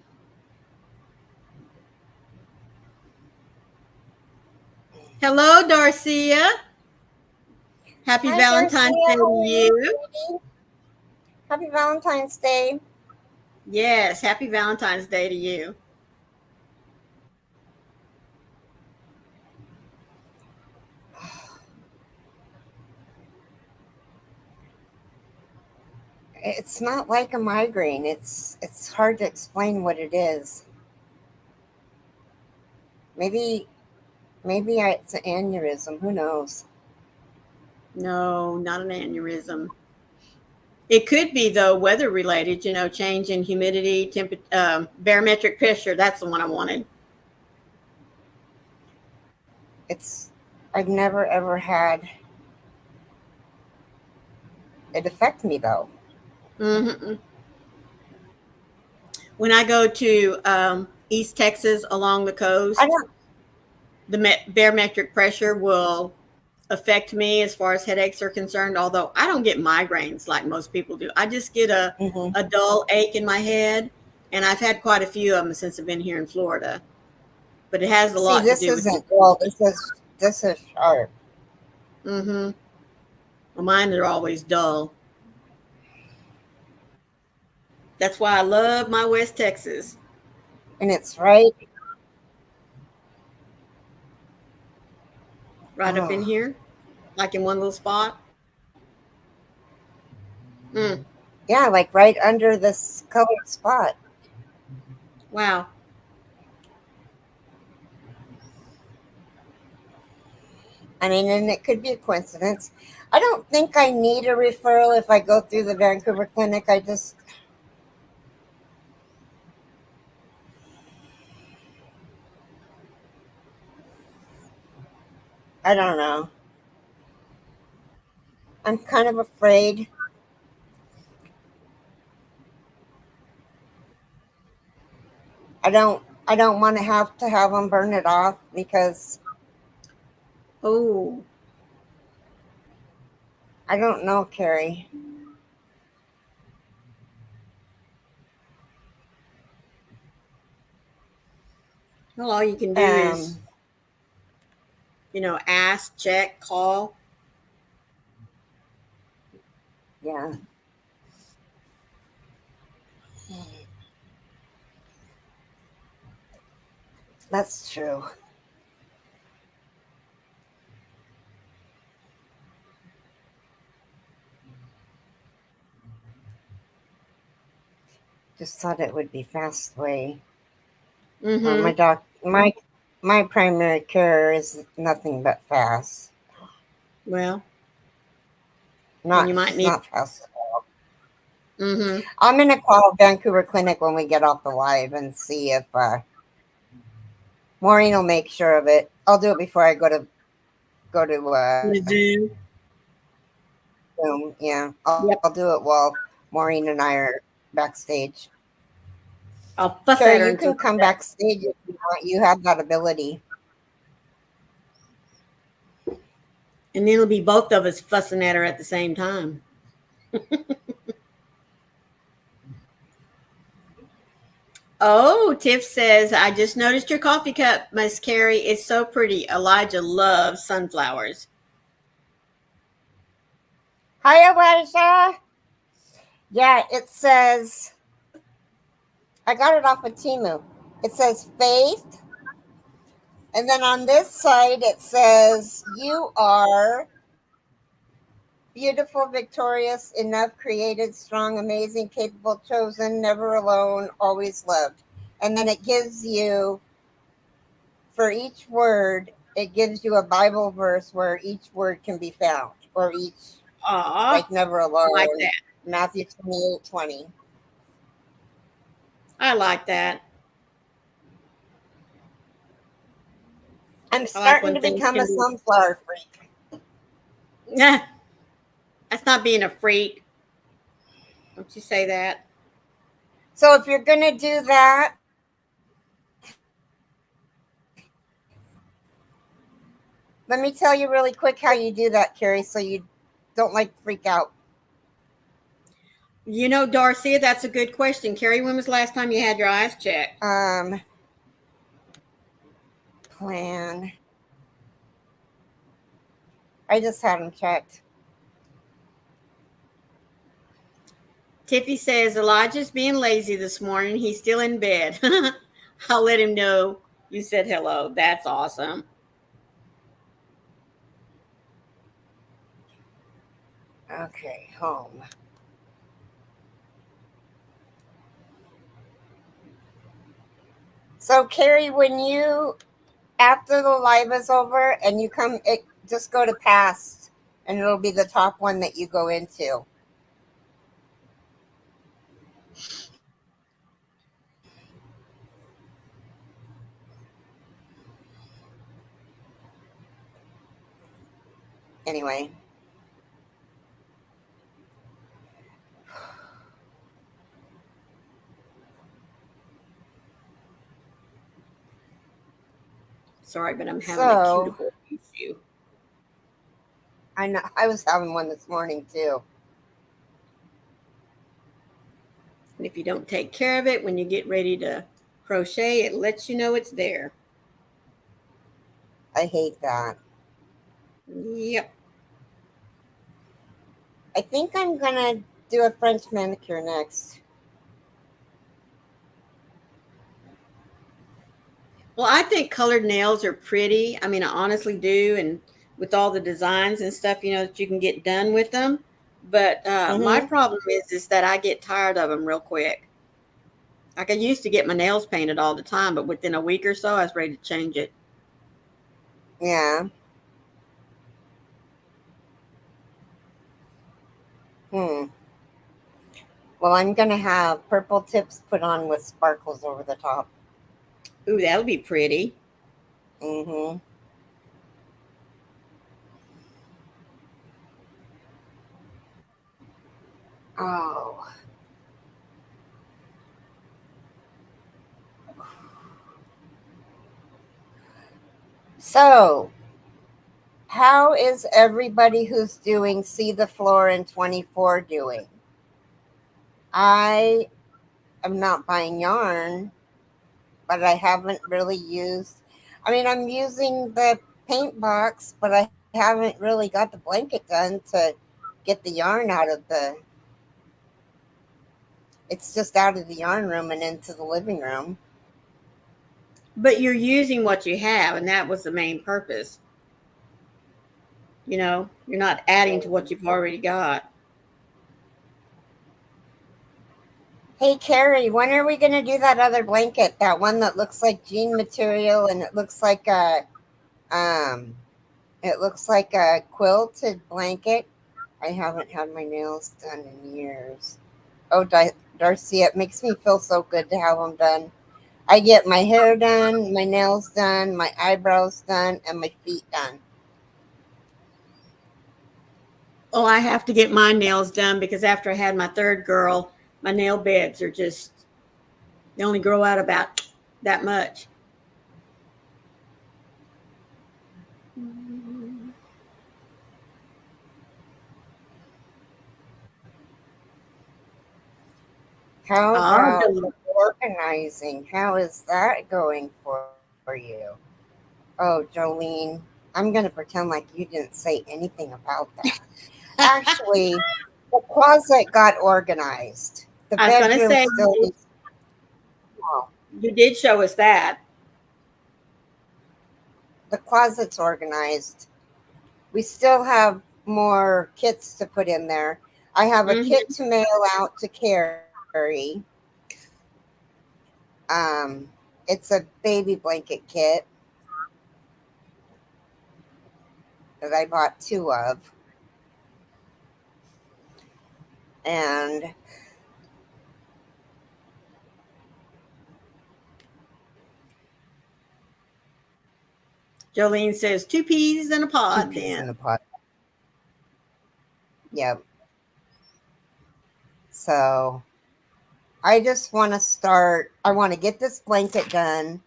Hello, Darcia. Happy Hi, Garcia. Valentine's Day How to are you, you. sweetie? Happy Valentine's Day. Yes, happy Valentine's Day to you. It's not like a migraine. It's hard to explain what it is. Maybe it's an aneurysm. Who knows? No, not an aneurysm. It could be though weather related. Change in humidity, barometric pressure. That's the one I wanted. It's I've never ever had it affect me though. Hmm. When I go to East Texas along the I coast, don't. the barometric pressure will affect me as far as headaches are concerned. Although I don't get migraines like most people do, I just get a Mhm. a dull ache in my head, and I've had quite a few of them since I've been here in Florida. But it has a See, lot to this do with isn't dull. This is sharp, Mm-hmm. Well, mine are always dull. That's why I love my West Texas, and it's right. right up in Oh, here, like in one little spot. Mm, yeah, like right under this colored spot. wow. I mean, and it could be a coincidence. I don't think I need a referral if I go through the Vancouver clinic. I don't know. I'm kind of afraid. I don't want to have them burn it off because Oh, I don't know, Carrie. well, all you can do is, Um, ask, check, call. yeah, that's true. Just thought it would be fast way. Mm-hmm. My primary care is nothing but fast. Well, then Not you might she's need. not fast. Mm-hmm. I'm gonna call Vancouver Clinic when we get off the live and see if Maureen will make sure of it. I'll do it before I go to Zoom. Zoom. Yeah, I'll Yep. do it while Maureen and I are backstage. I'll fuss Carrie, at her you until can come backstage if you want. You have that ability. and then it'll be both of us fussing at her at the same time. Oh, Tiff says, I just noticed your coffee cup, Miss Carrie. It's so pretty. Elijah loves sunflowers. Hi, Elijah. Yeah, it says, I got it off of Timu. It says faith. And then on this side, it says, you are beautiful, victorious, enough, created, strong, amazing, capable, chosen, never alone, always loved. And then it gives you, for each word, it gives you a Bible verse where each word can be found, or each, Aw, like never I like alone, that. Matthew 28:20. I like that. I'm I like starting when to things become a can be. sunflower freak. Nah, that's not being a freak. Don't you say that. So if you're going to do that, let me tell you really quick how you do that, Carrie, so you don't like freak out. You know, Darcia, that's a good question. Carrie, when was the last time you had your eyes checked? Plan. I just had them checked. Tiffy says Elijah's being lazy this morning. He's still in bed. I'll let him know you said hello. That's awesome. Okay, home. So, Carrie, when you, after the live is over and you come, just go to past and it'll be the top one that you go into. Anyway, Sorry, but I'm having a so cuticle issue. I know I was having one this morning too. And if you don't take care of it when you get ready to crochet, it lets you know it's there. I hate that. Yep. I think I'm gonna do a French manicure next. Well, I think colored nails are pretty. I mean, I honestly do. And with all the designs and stuff, that you can get done with them. But my Mm-hmm. problem is that I get tired of them real quick. Like I used to get my nails painted all the time, but within a week or so, I was ready to change it. Yeah. Hmm. Well, I'm gonna have purple tips put on with sparkles over the top. Ooh, that'll be pretty. Mm-hmm. Oh. So, how is everybody who's doing See the Floor in 24 doing? I am not buying yarn, but I haven't really used. I mean, I'm using the paint box, but I haven't really got the blanket done to get the yarn out of the. It's just out of the yarn room and into the living room. But you're using what you have, and that was the main purpose. You're not adding to what you've already got. Hey, Carrie, when are we going to do that other blanket? That one that looks like jean material and um, it looks like a quilted blanket. I haven't had my nails done in years. Oh, Darcy, it makes me feel so good to have them done. I get my hair done, my nails done, my eyebrows done, and my feet done. Oh, I have to get my nails done because after I had my third girl, My nail beds are just, they only grow out about that much. How Oh, about the organizing? How is that going for you? Oh, Jolene, I'm going to pretend like you didn't say anything about that. Actually, the closet got organized. The I was going to bedroom say, still needs. Oh, you did show us that. the closet's organized. We still have more kits to put in there. I have a kit Hmm. to mail out to Carrie. It's a baby blanket kit that I bought two of. And Jolene says, two peas in a two pod peas in then. the pot. Yep. So I just want to start. I want to get this blanket done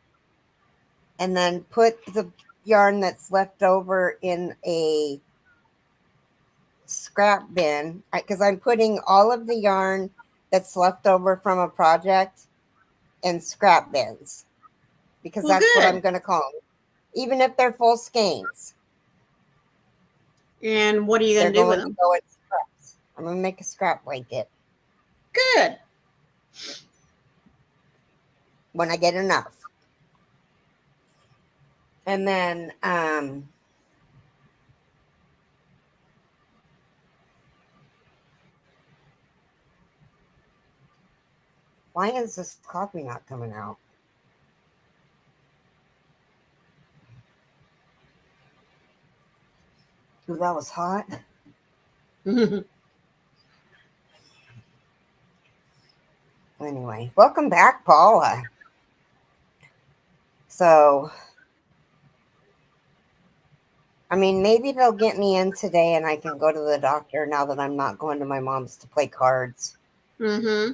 and then put the yarn that's left over in a scrap bin because I'm putting all of the yarn that's left over from a project in scrap bins because Well, that's what good. I'm going to call them. Even if they're full skeins, And what are you they're going to do with going to them? go in scraps. I'm going to make a scrap blanket Good. when I get enough. And then why is this coffee not coming out? Ooh, that was hot. Anyway, welcome back, Paula. So, I mean, maybe they'll get me in today and I can go to the doctor now that I'm not going to my mom's to play cards. Mm-hmm.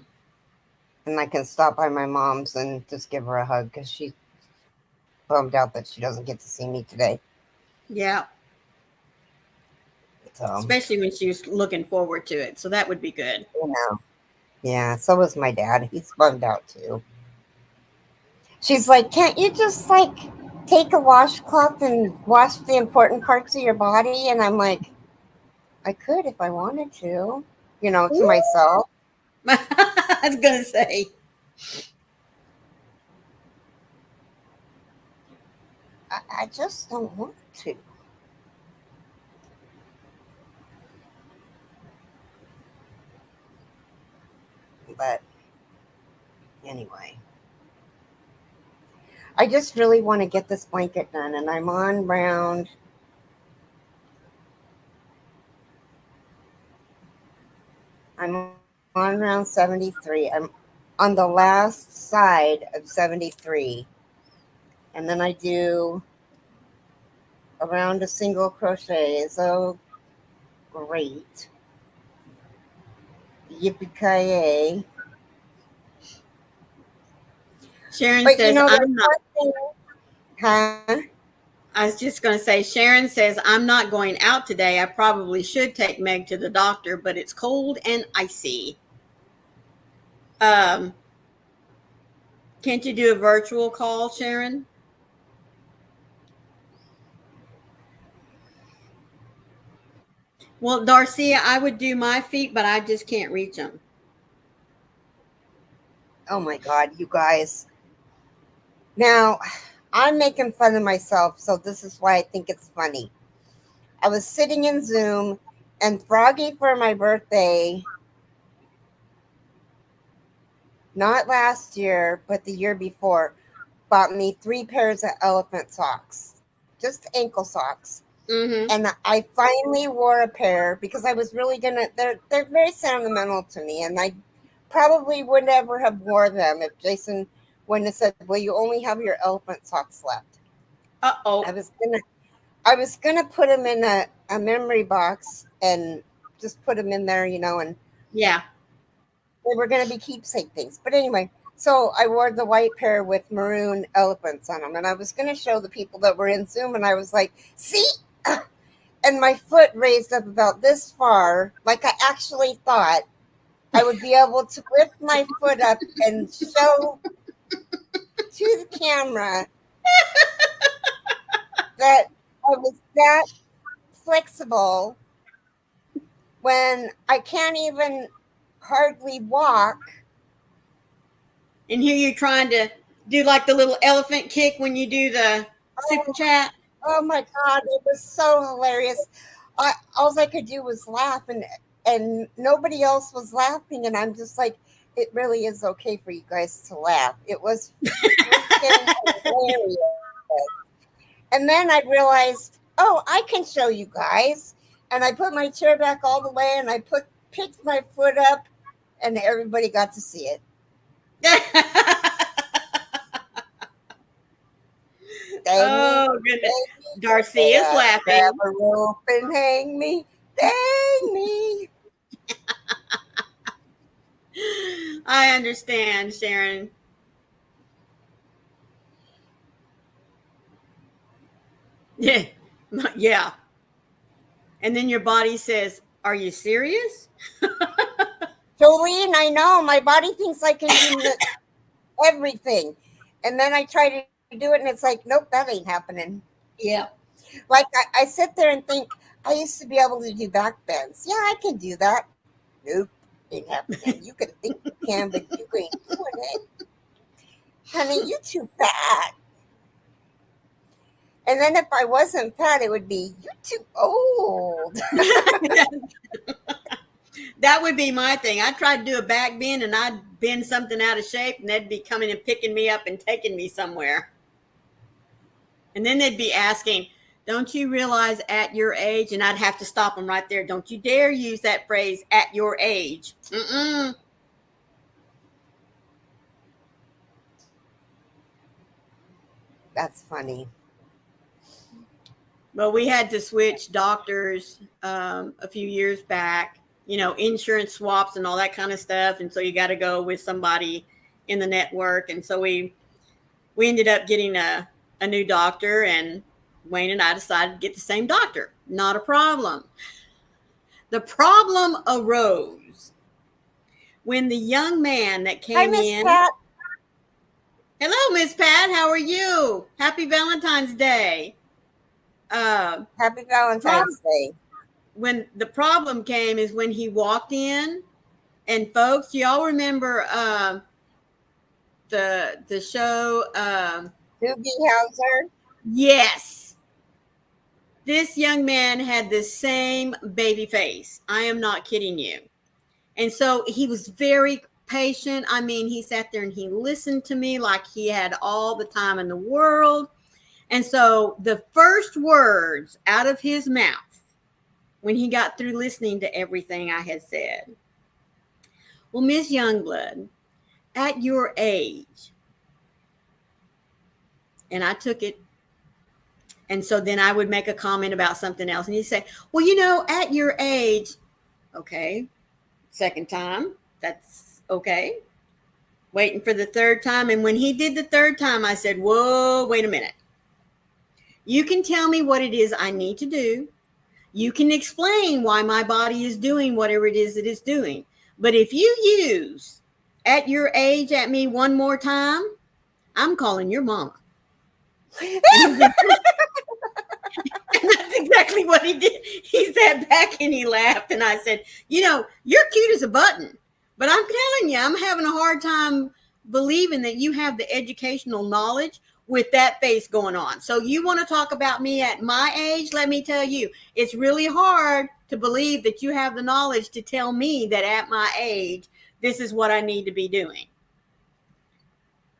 And I can stop by my mom's and just give her a hug because she's bummed out that she doesn't get to see me today. Yeah. So, Especially when she was looking forward to it. So that would be good. you know, yeah, so was my dad. He's bummed out too. She's like, can't you just like take a washcloth and wash the important parts of your body? And I'm like, I could if I wanted to, to Ooh. myself. I was going to say. I just don't want to. But anyway, I just really want to get this blanket done. And I'm on round 73. I'm on the last side of 73. And then I do around a single crochet. So great. Yippee-ki-yay. Sharon But says, there's I'm not. one thing, huh? I was just going to say, Sharon says, I'm not going out today. I probably should take Meg to the doctor, but it's cold and icy. Um, can't you do a virtual call, Sharon? Well, Darcia, I would do my feet, but I just can't reach them. Oh my God, you guys. Now, I'm making fun of myself, so this is why I think it's funny. I was sitting in Zoom, and Froggy for my birthday, not last year, but the year before, bought me 3 pairs of elephant socks, just ankle socks. Mm-hmm. And I finally wore a pair because I was really gonna. They're very sentimental to me, and I probably would never have wore them if Jason wouldn't have said, "Well, you only have your elephant socks left." I Uh-oh. was gonna I was gonna put them in a memory box and just put them in there, and Yeah. They were going to be keepsake things. But anyway, so I wore the white pair with maroon elephants on them. And I was going to show the people that were in Zoom. And I was like, see? And my foot raised up about this far. Like I actually thought I would be able to lift my foot up and show to the camera that I was that flexible when I can't even hardly walk. And here you're trying to do like the little elephant kick when you do the super chat. Oh my God, it was so hilarious. All I could do was laugh, and nobody else was laughing. And I'm just like, it really is okay for you guys to laugh. It was freaking hilarious. And then I realized, oh, I can show you guys. And I put my chair back all the way, and I picked my foot up, and everybody got to see it. Oh goodness, Darcy is laughing. Grab a rope and hang me, dang me. I understand, Sharon. Yeah, yeah. And then your body says, "Are you serious?" Jolene, I know my body thinks I can do everything, and then I try to do it, and it's like, nope, that ain't happening. Yeah. Like I sit there and think I used to be able to do back bends. Yeah, I can do that. Nope, ain't happening. You can think you can, but you ain't doing it, honey. You too fat. And then if I wasn't fat, it would be you too old. That would be my thing. I tried to do a back bend and I'd bend something out of shape and they'd be coming and picking me up and taking me somewhere. And then they'd be asking, don't you realize at your age? And I'd have to stop them right there. Don't you dare use that phrase at your age. Mm-mm. That's funny. Well, we had to switch doctors a few years back, insurance swaps and all that kind of stuff. And so you got to go with somebody in the network. And so we ended up getting a new doctor, and Wayne and I decided to get the same doctor. Not a problem. The problem arose when the young man that came Hi, Miss in. Pat. Hello, Miss Pat. How are you? Happy Valentine's Day. Happy Valentine's Day. When the problem came is when he walked in, and folks, y'all remember the show Doogie Howser? Yes. This young man had the same baby face. I am not kidding you. And so he was very patient. I mean, he sat there and he listened to me like he had all the time in the world. And so the first words out of his mouth when he got through listening to everything I had said, well, Miss Youngblood, at your age, and I took it. And so then I would make a comment about something else. And he'd say, well, at your age, okay, second time, that's okay. Waiting for the third time. And when he did the third time, I said, whoa, wait a minute. You can tell me what it is I need to do. You can explain why my body is doing whatever it is that it's doing. But if you use at your age at me one more time, I'm calling your mama. And that's exactly what he did. He sat back and he laughed. And I said, you're cute as a button. But I'm telling you, I'm having a hard time believing that you have the educational knowledge with that face going on. So you want to talk about me at my age? Let me tell you, it's really hard to believe that you have the knowledge to tell me that at my age, this is what I need to be doing.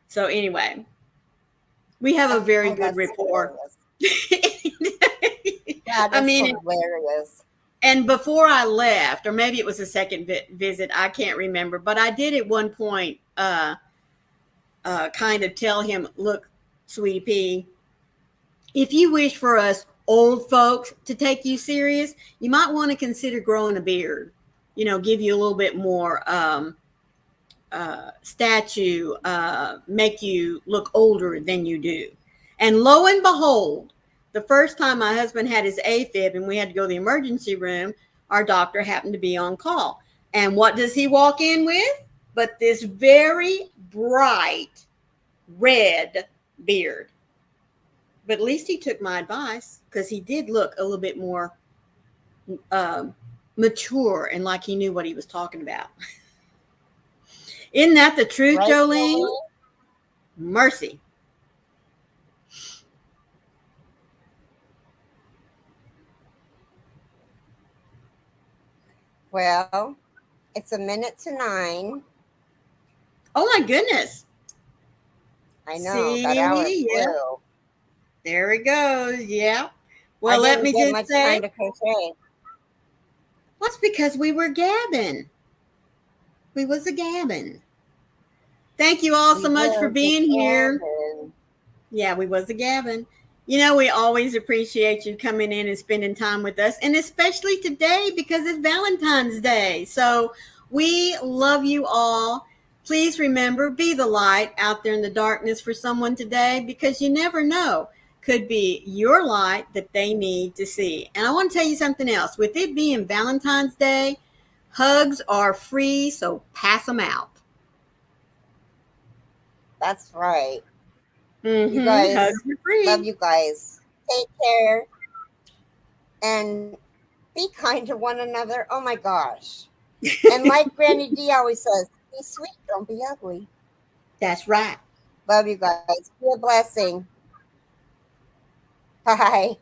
So anyway, we have a very good rapport. That is hilarious. And before I left, or maybe it was a second visit, I can't remember, but I did at one point kind of tell him, look, sweetie pea, if you wish for us old folks to take you serious, you might want to consider growing a beard, give you a little bit more statue make you look older than you do. And lo and behold, the first time my husband had his AFib and we had to go to the emergency room, our doctor happened to be on call. And what does he walk in with? But this very bright red beard. But at least he took my advice, because he did look a little bit more mature and like he knew what he was talking about. Isn't that the truth, Right, Jolene? Jolene? Mercy. Well, it's 9:01. Oh my goodness. I know that hour See, yeah, flew. there it goes. Yeah. I Well, let didn't me get just much say, time to crochet. what's because we were gabbing. We was a gabbing. Thank you all We so much for were being here. together. Yeah, we was a gabbing. You know, we always appreciate you coming in and spending time with us, and especially today because it's Valentine's Day. So we love you all. Please remember, be the light out there in the darkness for someone today, because you never know. Could be your light that they need to see. And I want to tell you something else. With it being Valentine's Day, hugs are free, so pass them out. That's right. You Mm-hmm. Hugs guys, are free. love you guys. Take care and be kind to one another. Oh my gosh. And like Granny D always says, be sweet, don't be ugly. That's right. Love you guys. Be a blessing. Bye.